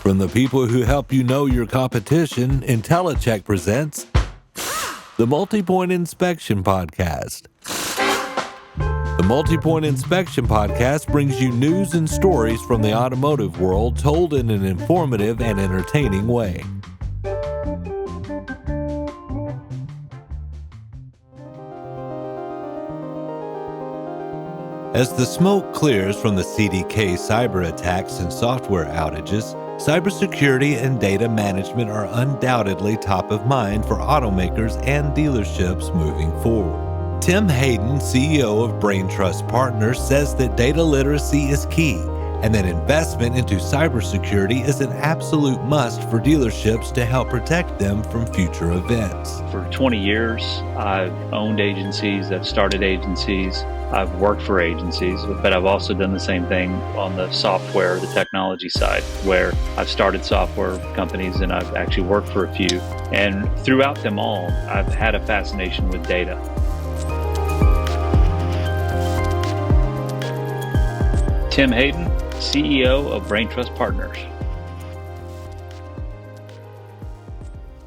From the people who help you know your competition, InteliChek presents the Multi-Point Inspection Podcast. The Multi-Point Inspection Podcast brings you news and stories from the automotive world told in an informative and entertaining way. As the smoke clears from the CDK cyber attacks and software outages, cybersecurity and data management are undoubtedly top of mind for automakers and dealerships moving forward. Tim Hayden, CEO of Brain+Trust Partners, says that data literacy is key and that investment into cybersecurity is an absolute must for dealerships to help protect them from future events. For 20 years, I've owned agencies, I've started agencies, I've worked for agencies, but I've also done the same thing on the software, the technology side, where I've started software companies and I've actually worked for a few. And throughout them all, I've had a fascination with data. Tim Hayden, CEO of Brain+Trust Partners.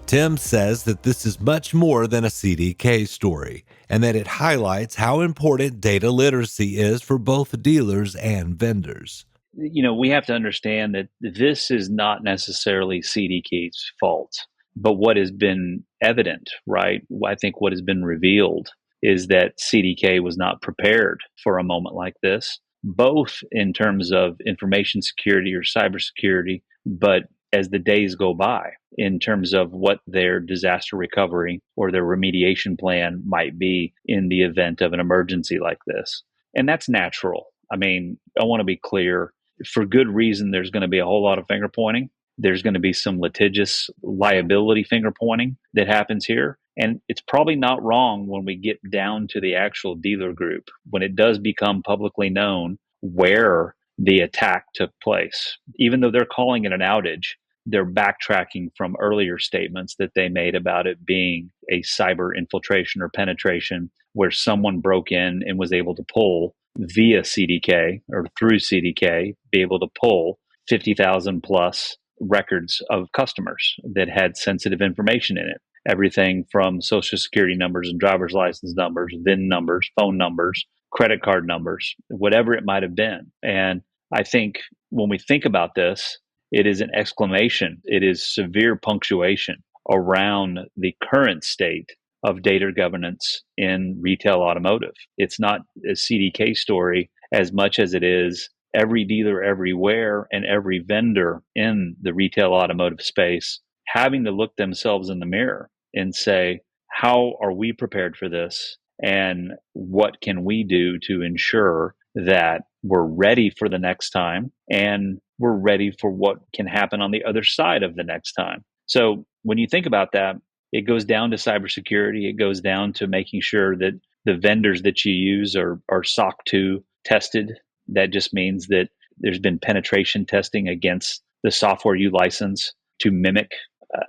Tim says that this is much more than a CDK story, and that it highlights how important data literacy is for both dealers and vendors. You know, we have to understand that this is not necessarily CDK's fault, but what has been evident, right? I think what has been revealed is that CDK was not prepared for a moment like this, both in terms of information security or cybersecurity, but as the days go by, in terms of what their disaster recovery or their remediation plan might be in the event of an emergency like this. And that's natural. I mean, I want to be clear, for good reason, there's going to be a whole lot of finger pointing. There's going to be some litigious liability finger pointing that happens here. And it's probably not wrong when we get down to the actual dealer group, when it does become publicly known where the attack took place. Even though they're calling it an outage, they're backtracking from earlier statements that they made about it being a cyber infiltration or penetration where someone broke in and was able to pull via CDK or through CDK, be able to pull 50,000 plus records of customers that had sensitive information in it. Everything from social security numbers and driver's license numbers, VIN numbers, phone numbers, credit card numbers, whatever it might have been. And I think when we think about this, it is an exclamation. It is severe punctuation around the current state of data governance in retail automotive. It's not a CDK story as much as it is every dealer everywhere and every vendor in the retail automotive space having to look themselves in the mirror and say, how are we prepared for this? And what can we do to ensure that we're ready for the next time and we're ready for what can happen on the other side of the next time? So when you think about that, it goes down to cybersecurity. It goes down to making sure that the vendors that you use are SOC 2 tested. That just means that there's been penetration testing against the software you license to mimic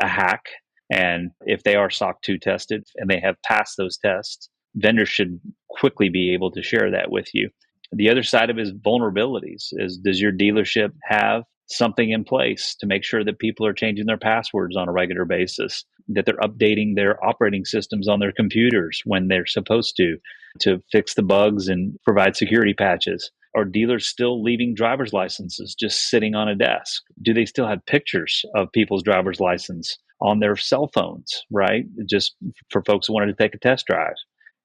a hack. And if they are SOC 2 tested and they have passed those tests, vendors should quickly be able to share that with you. The other side of it is vulnerabilities. Does your dealership have something in place to make sure that people are changing their passwords on a regular basis, that they're updating their operating systems on their computers when they're supposed to fix the bugs and provide security patches? Are dealers still leaving driver's licenses just sitting on a desk? Do they still have pictures of people's driver's license on their cell phones, right? Just for folks who wanted to take a test drive.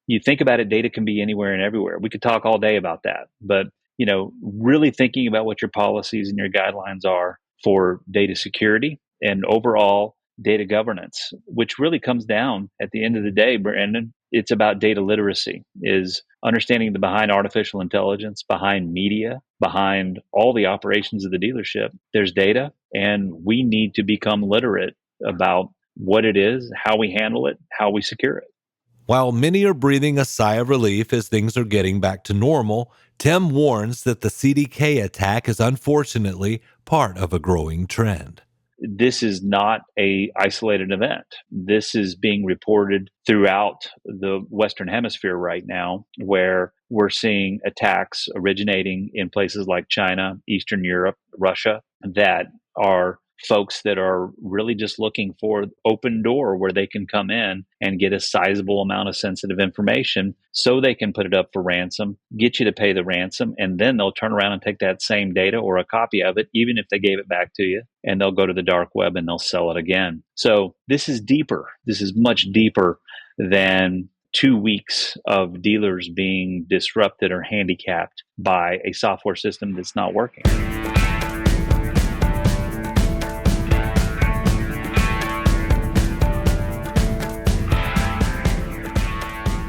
You think about it, data can be anywhere and everywhere. We could talk all day about that, but really thinking about what your policies and your guidelines are for data security and overall data governance, which really comes down at the end of the day, Brandon, it's about data literacy, is understanding the behind artificial intelligence, behind media, behind all the operations of the dealership. There's data, and we need to become literate about what it is, how we handle it, how we secure it. While many are breathing a sigh of relief as things are getting back to normal, Tim warns that the CDK attack is unfortunately part of a growing trend. This is not an isolated event. This is being reported throughout the Western Hemisphere right now, where we're seeing attacks originating in places like China, Eastern Europe, Russia, that are folks that are really just looking for open door where they can come in and get a sizable amount of sensitive information so they can put it up for ransom, get you to pay the ransom, and then they'll turn around and take that same data or a copy of it, even if they gave it back to you, and they'll go to the dark web and they'll sell it again. So this is deeper. This is much deeper than 2 weeks of dealers being disrupted or handicapped by a software system that's not working.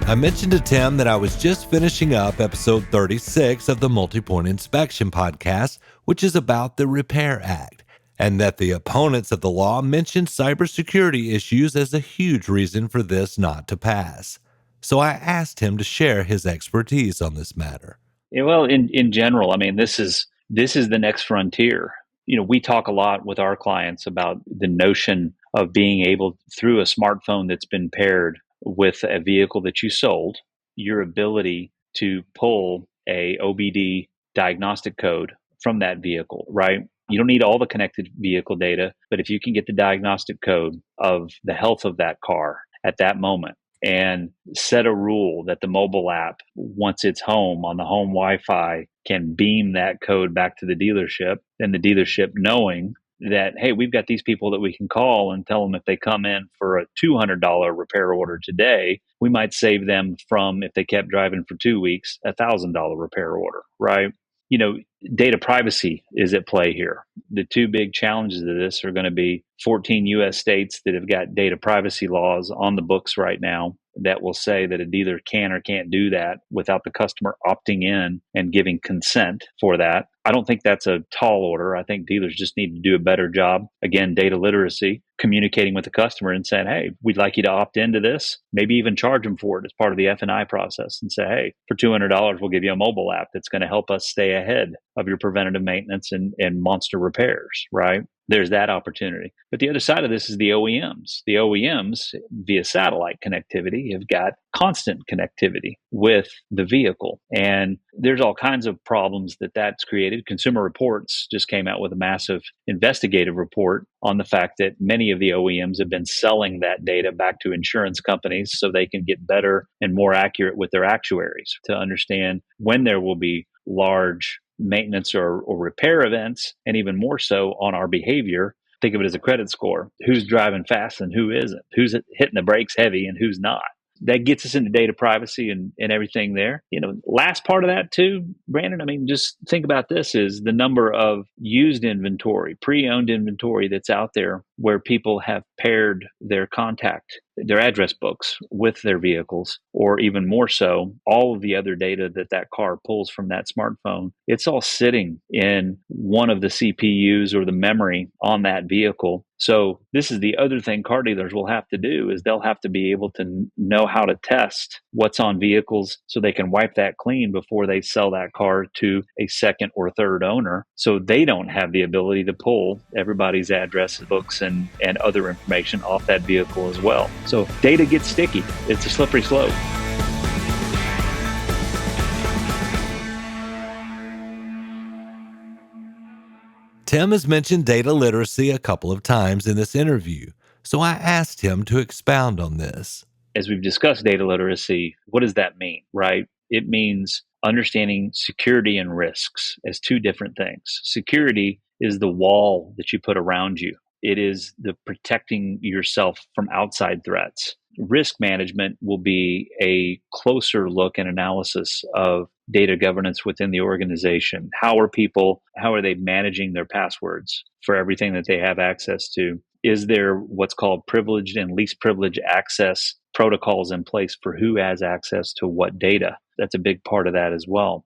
I mentioned to Tim that I was just finishing up episode 36 of the Multi-Point Inspection podcast, which is about the Repair Act, and that the opponents of the law mentioned cybersecurity issues as a huge reason for this not to pass. So I asked him to share his expertise on this matter. Yeah, well, in general, I mean, this is the next frontier. We talk a lot with our clients about the notion of being able, through a smartphone that's been paired with a vehicle that you sold, your ability to pull a OBD diagnostic code from that vehicle, right? You don't need all the connected vehicle data, but if you can get the diagnostic code of the health of that car at that moment and set a rule that the mobile app, once it's home on the home Wi-Fi, can beam that code back to the dealership, and the dealership knowing that, hey, we've got these people that we can call and tell them if they come in for a $200 repair order today, we might save them from, if they kept driving for 2 weeks, a $1,000 repair order, right? Data privacy is at play here. The two big challenges of this are going to be 14 U.S. states that have got data privacy laws on the books right now that will say that a dealer can or can't do that without the customer opting in and giving consent for that. I don't think that's a tall order. I think dealers just need to do a better job. Again, data literacy, communicating with the customer and saying, hey, we'd like you to opt into this, maybe even charge them for it as part of the F&I process and say, hey, for $200, we'll give you a mobile app that's going to help us stay ahead of your preventative maintenance and monster repairs, right? There's that opportunity. But the other side of this is the OEMs. The OEMs, via satellite connectivity, have got constant connectivity with the vehicle. And there's all kinds of problems that's created. Consumer Reports just came out with a massive investigative report on the fact that many of the OEMs have been selling that data back to insurance companies so they can get better and more accurate with their actuaries to understand when there will be large maintenance or repair events, and even more so on our behavior. Think of it as a credit score. Who's driving fast and who isn't? Who's hitting the brakes heavy and who's not? That gets us into data privacy and everything there. Last part of that too, Brandon, I mean, just think about this is the number of used inventory, pre-owned inventory that's out there where people have paired their address books with their vehicles, or even more so, all of the other data that car pulls from that smartphone. It's all sitting in one of the CPUs or the memory on that vehicle. So this is the other thing car dealers will have to do is they'll have to be able to know how to test what's on vehicles so they can wipe that clean before they sell that car to a second or third owner. So they don't have the ability to pull everybody's address books and other information off that vehicle as well. So data gets sticky. It's a slippery slope. Tim has mentioned data literacy a couple of times in this interview, so I asked him to expound on this. As we've discussed data literacy, what does that mean, right? It means understanding security and risks as two different things. Security is the wall that you put around you. It is the protecting yourself from outside threats. Risk management will be a closer look and analysis of data governance within the organization. How are they managing their passwords for everything that they have access to? Is there what's called privileged and least privileged access protocols in place for who has access to what data? That's a big part of that as well.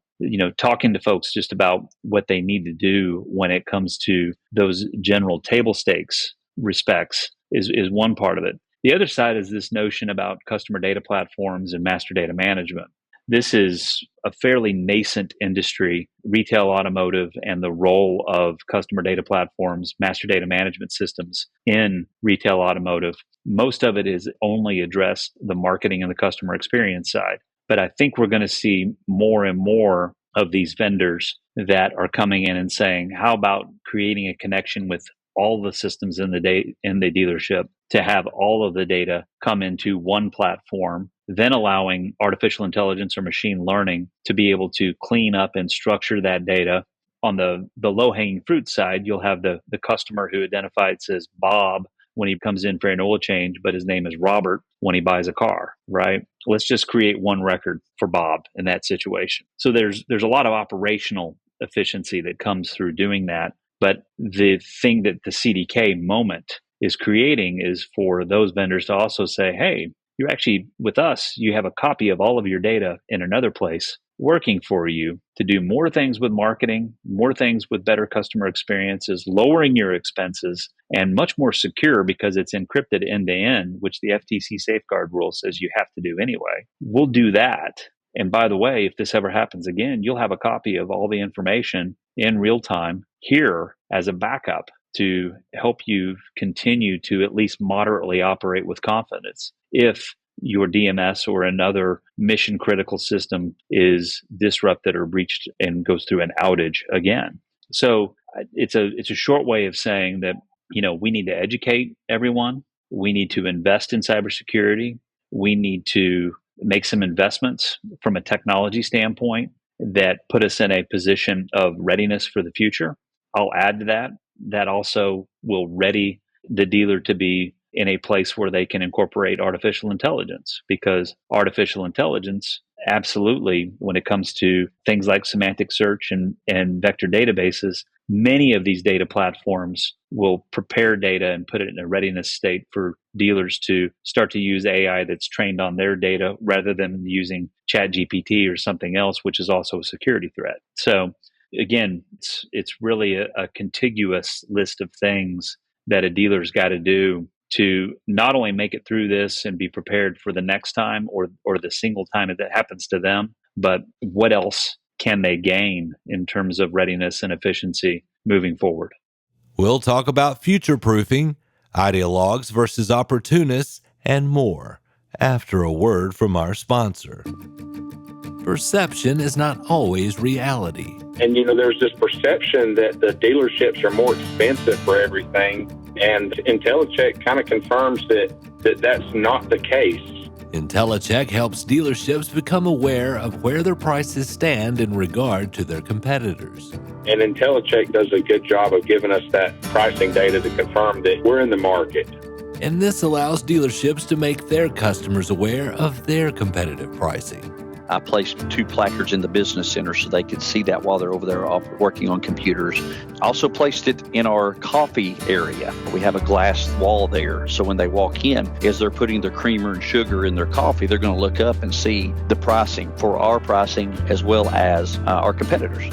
Talking to folks just about what they need to do when it comes to those general table stakes respects is one part of it. The other side is this notion about customer data platforms and master data management. This is a fairly nascent industry, retail, automotive, and the role of customer data platforms, master data management systems in retail, automotive. Most of it is only addressed the marketing and the customer experience side. But I think we're going to see more and more of these vendors that are coming in and saying, how about creating a connection with all the systems in the dealership to have all of the data come into one platform, then allowing artificial intelligence or machine learning to be able to clean up and structure that data. On the low-hanging fruit side, you'll have the customer who identified as Bob when he comes in for an oil change, but his name is Robert when he buys a car, right? Let's just create one record for Bob in that situation. So there's a lot of operational efficiency that comes through doing that. But the thing that the CDK moment is creating is for those vendors to also say, hey, you're actually with us, you have a copy of all of your data in another place working for you to do more things with marketing, more things with better customer experiences, lowering your expenses, and much more secure because it's encrypted end to end, which the FTC safeguard rule says you have to do anyway. We'll do that. And by the way, if this ever happens again, you'll have a copy of all the information in real time here as a backup to help you continue to at least moderately operate with confidence if your DMS or another mission critical system is disrupted or breached and goes through an outage again. So it's a short way of saying that, we need to educate everyone. We need to invest in cybersecurity. We need to make some investments from a technology standpoint that put us in a position of readiness for the future. I'll add to that also will ready the dealer to be in a place where they can incorporate artificial intelligence, because artificial intelligence, absolutely, when it comes to things like semantic search and vector databases, many of these data platforms will prepare data and put it in a readiness state for dealers to start to use AI that's trained on their data rather than using ChatGPT or something else, which is also a security threat. So again, it's really a contiguous list of things that a dealer's got to do to not only make it through this and be prepared for the next time or the single time that happens to them, but what else can they gain in terms of readiness and efficiency moving forward? We'll talk about future-proofing, ideologues versus opportunists, and more after a word from our sponsor. Perception is not always reality. And, there's this perception that the dealerships are more expensive for everything. And InteliChek kind of confirms that that's not the case. InteliChek helps dealerships become aware of where their prices stand in regard to their competitors. And InteliChek does a good job of giving us that pricing data to confirm that we're in the market. And this allows dealerships to make their customers aware of their competitive pricing. I placed 2 placards in the business center so they could see that while they're over there working on computers. I also placed it in our coffee area. We have a glass wall there, so when they walk in, as they're putting their creamer and sugar in their coffee, they're going to look up and see the pricing for our pricing as well as our competitors.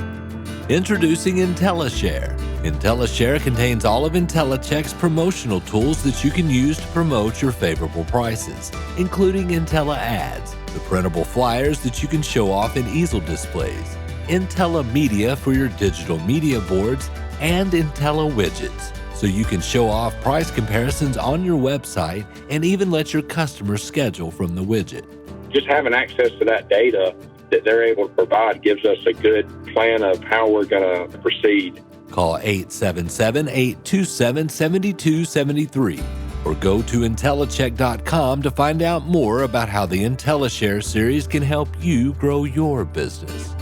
Introducing InteliShare. InteliShare contains all of InteliChek's promotional tools that you can use to promote your favorable prices, including InteliAds, the printable flyers that you can show off in easel displays, InteliMedia for your digital media boards, and InteliWidgets, so you can show off price comparisons on your website and even let your customers schedule from the widget. Just having access to that data that they're able to provide gives us a good plan of how we're going to proceed. Call 877-827-7273 or go to InteliChek.com to find out more about how the InteliShare Series can help you grow your business.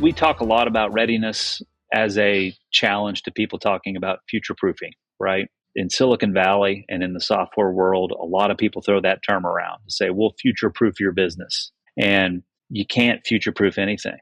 We talk a lot about readiness as a challenge to people talking about future proofing, right? In Silicon Valley and in the software world, a lot of people throw that term around to say, we'll future proof your business. And you can't future proof anything.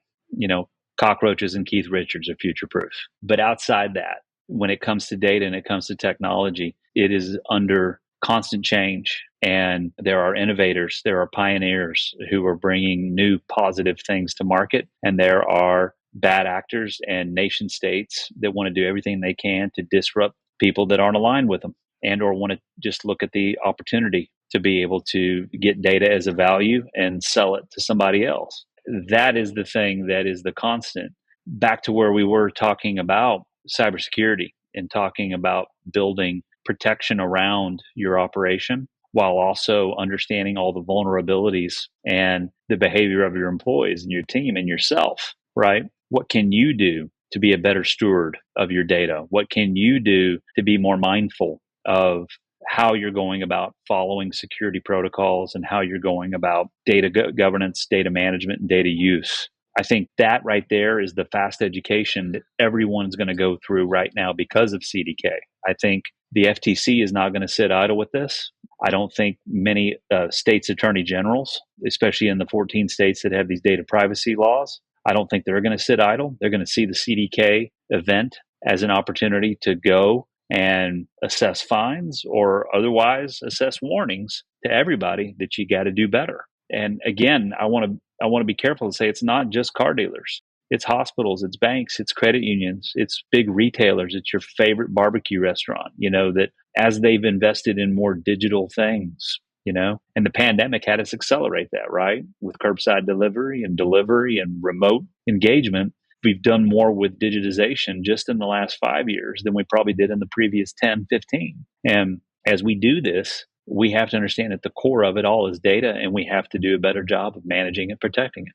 Cockroaches and Keith Richards are future proof. But outside that, when it comes to data and it comes to technology, it is under constant change. And there are innovators, there are pioneers who are bringing new positive things to market. And there are bad actors and nation states that want to do everything they can to disrupt people that aren't aligned with them and or want to just look at the opportunity to be able to get data as a value and sell it to somebody else. That is the thing that is the constant. Back to where we were talking about cybersecurity and talking about building protection around your operation. while also understanding all the vulnerabilities and the behavior of your employees and your team and yourself, right? What can you do to be a better steward of your data? What can you do to be more mindful of how you're going about following security protocols and how you're going about data governance, data management, and data use? I think that right there is the fast education that everyone's going to go through right now because of CDK. I think the FTC is not going to sit idle with this. I don't think many states' attorney generals, especially in the 14 states that have these data privacy laws, I don't think they're going to sit idle. They're going to see the CDK event as an opportunity to go and assess fines or otherwise assess warnings to everybody that you got to do better. And again, I want to be careful to say it's not just car dealers. It's hospitals, it's banks, it's credit unions, it's big retailers, it's your favorite barbecue restaurant, that as they've invested in more digital things, and the pandemic had us accelerate that, right? With curbside delivery and remote engagement, we've done more with digitization just in the last 5 years than we probably did in the previous 10, 15. And as we do this, we have to understand at the core of it all is data, and we have to do a better job of managing and protecting it.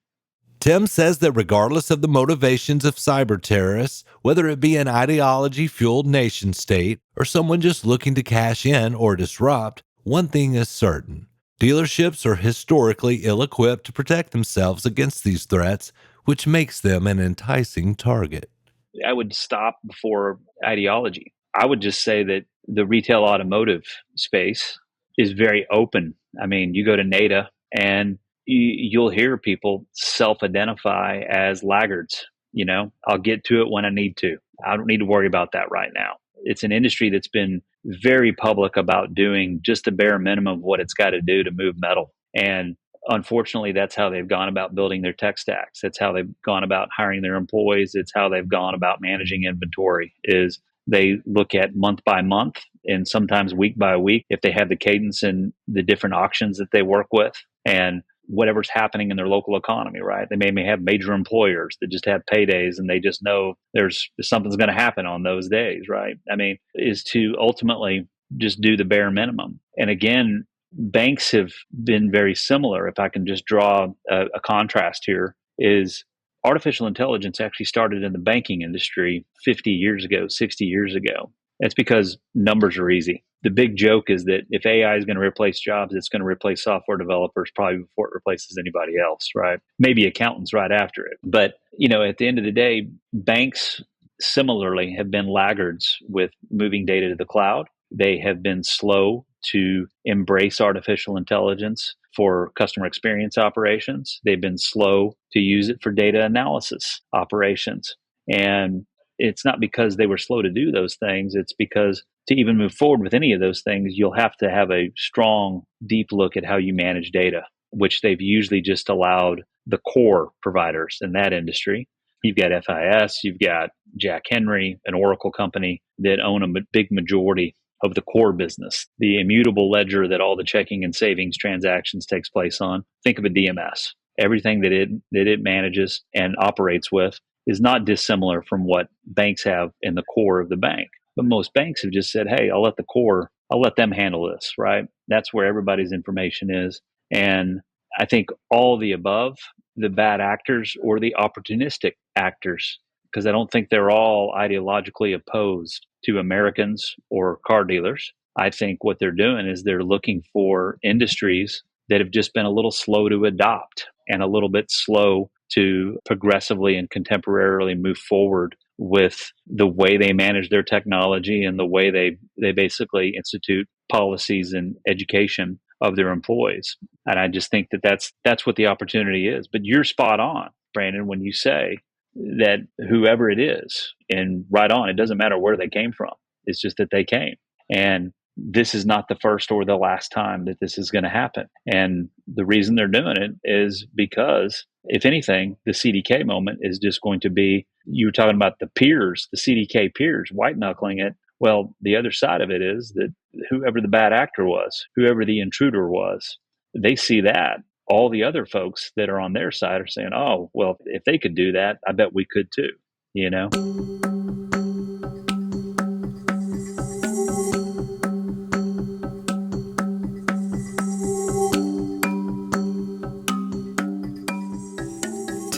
Tim says that regardless of the motivations of cyber terrorists, whether it be an ideology-fueled nation state or someone just looking to cash in or disrupt, one thing is certain. Dealerships are historically ill-equipped to protect themselves against these threats, which makes them an enticing target. I would stop before ideology. I would just say that the retail automotive space is very open. I mean, you go to NADA and you'll hear people self-identify as laggards. I'll get to it when I need to. I don't need to worry about that right now. It's an industry that's been very public about doing just the bare minimum of what it's got to do to move metal. And unfortunately, that's how they've gone about building their tech stacks. That's how they've gone about hiring their employees. It's how they've gone about managing inventory is they look at month by month and sometimes week by week if they have the cadence and the different auctions that they work with and whatever's happening in their local economy, right? They may have major employers that just have paydays and they just know there's something's going to happen on those days, right? I mean, is to ultimately just do the bare minimum. And again, banks have been very similar. If I can just draw a contrast here, is artificial intelligence actually started in the banking industry 50 years ago, 60 years ago. That's because numbers are easy. The big joke is that if AI is going to replace jobs, it's going to replace software developers probably before it replaces anybody else, right? Maybe accountants right after it. But, at the end of the day, banks similarly have been laggards with moving data to the cloud. They have been slow to embrace artificial intelligence for customer experience operations. They've been slow to use it for data analysis operations. And it's not because they were slow to do those things. It's because to even move forward with any of those things, you'll have to have a strong, deep look at how you manage data, which they've usually just allowed the core providers in that industry. You've got FIS, you've got Jack Henry, an Oracle company that own a big majority of the core business, the immutable ledger that all the checking and savings transactions takes place on. Think of a DMS. Everything that it manages and operates with is not dissimilar from what banks have in the core of the bank. But most banks have just said, hey, I'll let them handle this, right? That's where everybody's information is. And I think all the above, the bad actors or the opportunistic actors, because I don't think they're all ideologically opposed to Americans or car dealers. I think what they're doing is they're looking for industries that have just been a little slow to adopt and a little bit slow to progressively and contemporarily move forward with the way they manage their technology and the way they basically institute policies and education of their employees. And I just think that that's what the opportunity is. But you're spot on, Brandon, when you say that whoever it is, and right on, it doesn't matter where they came from. It's just that they came. And this is not the first or the last time that this is going to happen. And the reason they're doing it is because, if anything, the CDK moment is just going to be, you were talking about the peers, the CDK peers, white knuckling it. Well, the other side of it is that whoever the bad actor was, whoever the intruder was, they see that. All the other folks that are on their side are saying, oh, well, if they could do that, I bet we could too,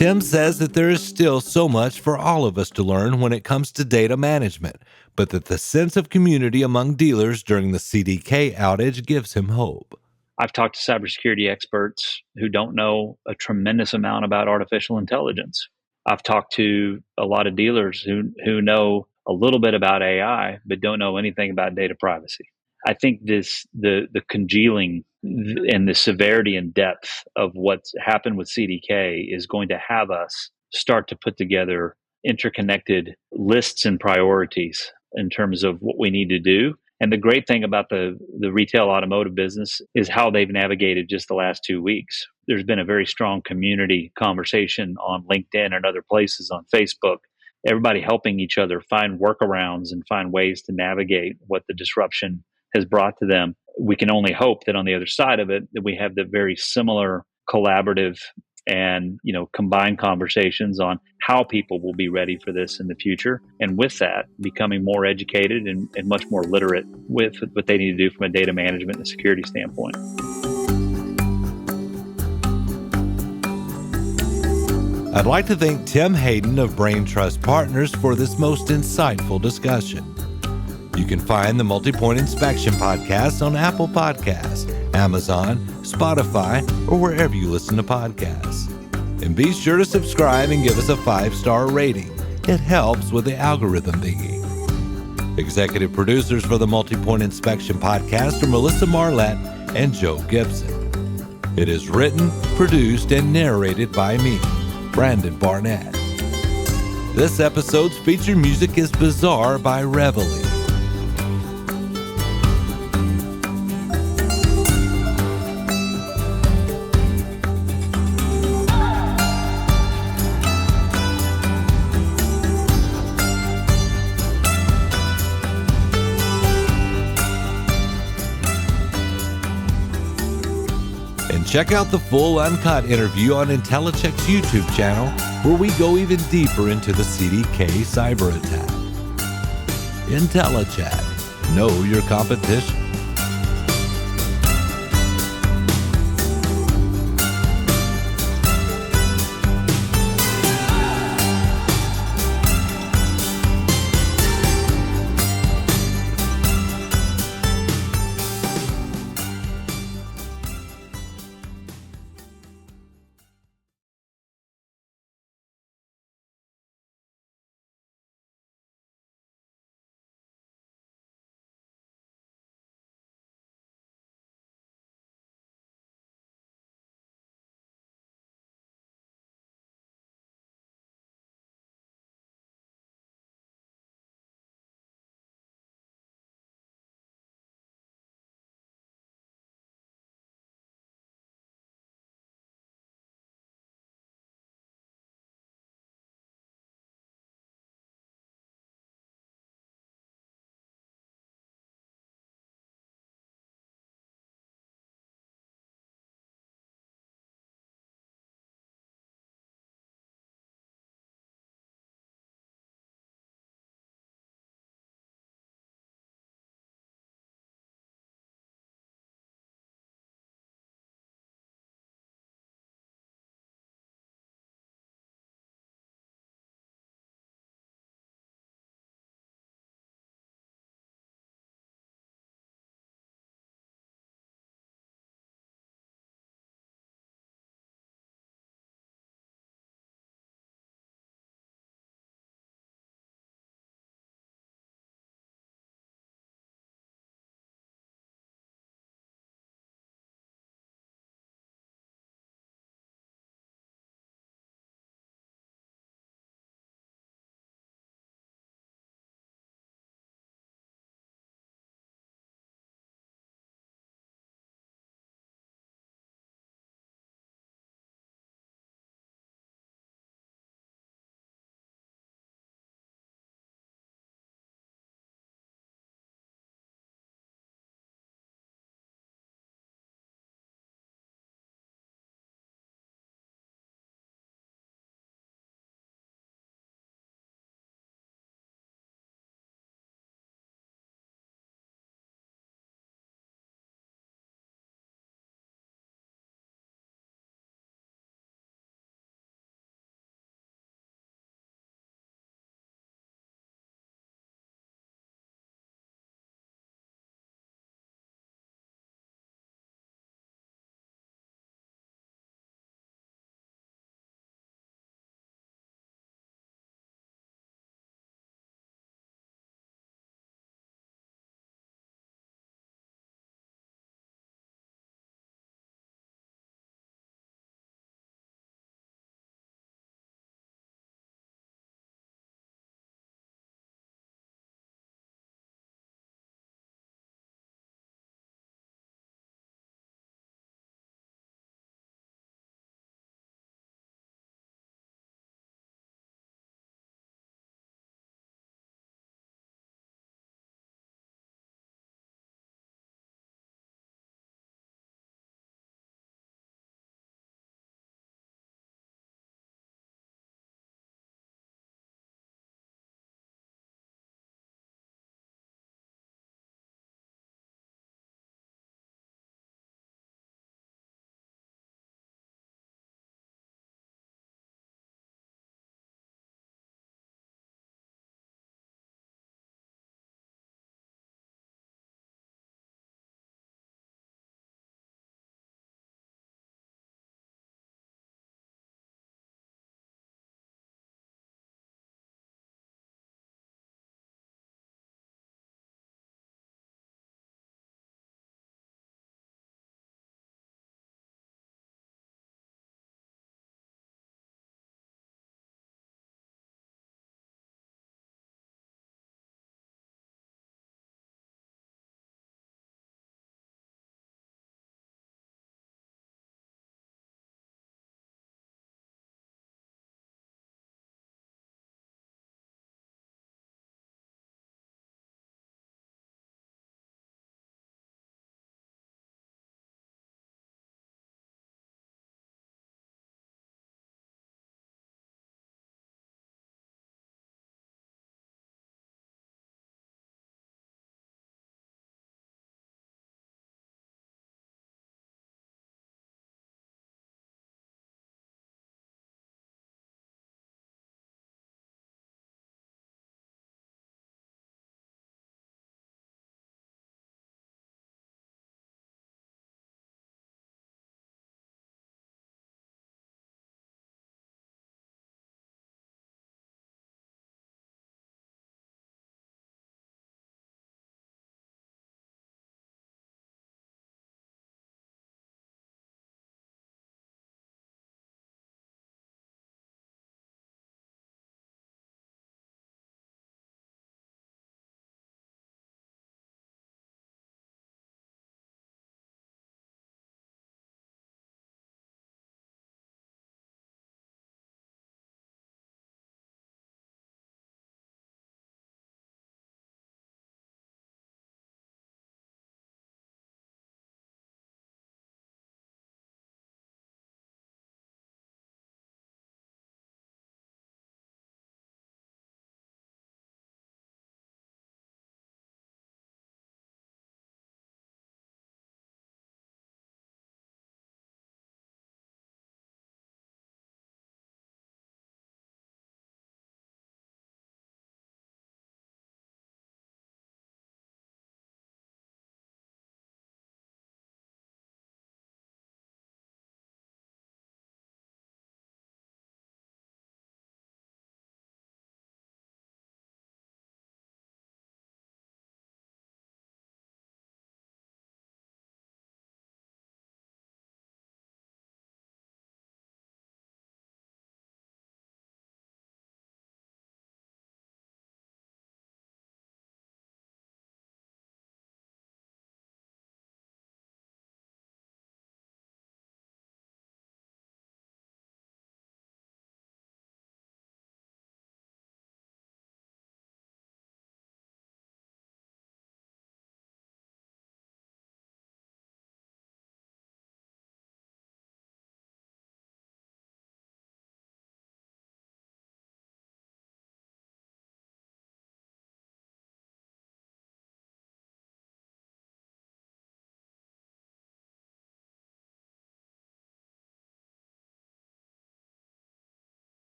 Tim says that there is still so much for all of us to learn when it comes to data management, but that the sense of community among dealers during the CDK outage gives him hope. I've talked to cybersecurity experts who don't know a tremendous amount about artificial intelligence. I've talked to a lot of dealers who know a little bit about AI, but don't know anything about data privacy. I think the congealing and the severity and depth of what's happened with CDK is going to have us start to put together interconnected lists and priorities in terms of what we need to do. And the great thing about the retail automotive business is how they've navigated just the last 2 weeks. There's been a very strong community conversation on LinkedIn and other places, on Facebook, everybody helping each other find workarounds and find ways to navigate what the disruption has brought to them. We can only hope that on the other side of it, that we have the very similar collaborative and combined conversations on how people will be ready for this in the future. And with that, becoming more educated and much more literate with what they need to do from a data management and security standpoint. I'd like to thank Tim Hayden of Brain+Trust Partners for this most insightful discussion. You can find the Multi-Point Inspection Podcast on Apple Podcasts, Amazon, Spotify, or wherever you listen to podcasts. And be sure to subscribe and give us a 5-star rating. It helps with the algorithm thingy. Executive producers for the Multi-Point Inspection Podcast are Melissa Marlett and Joe Gibson. It is written, produced, and narrated by me, Brandon Barnett. This episode's featured music is Bizarre by Reveille. Check out the full uncut interview on InteliChek's YouTube channel, where we go even deeper into the CDK cyber attack. InteliChek. Know your competition.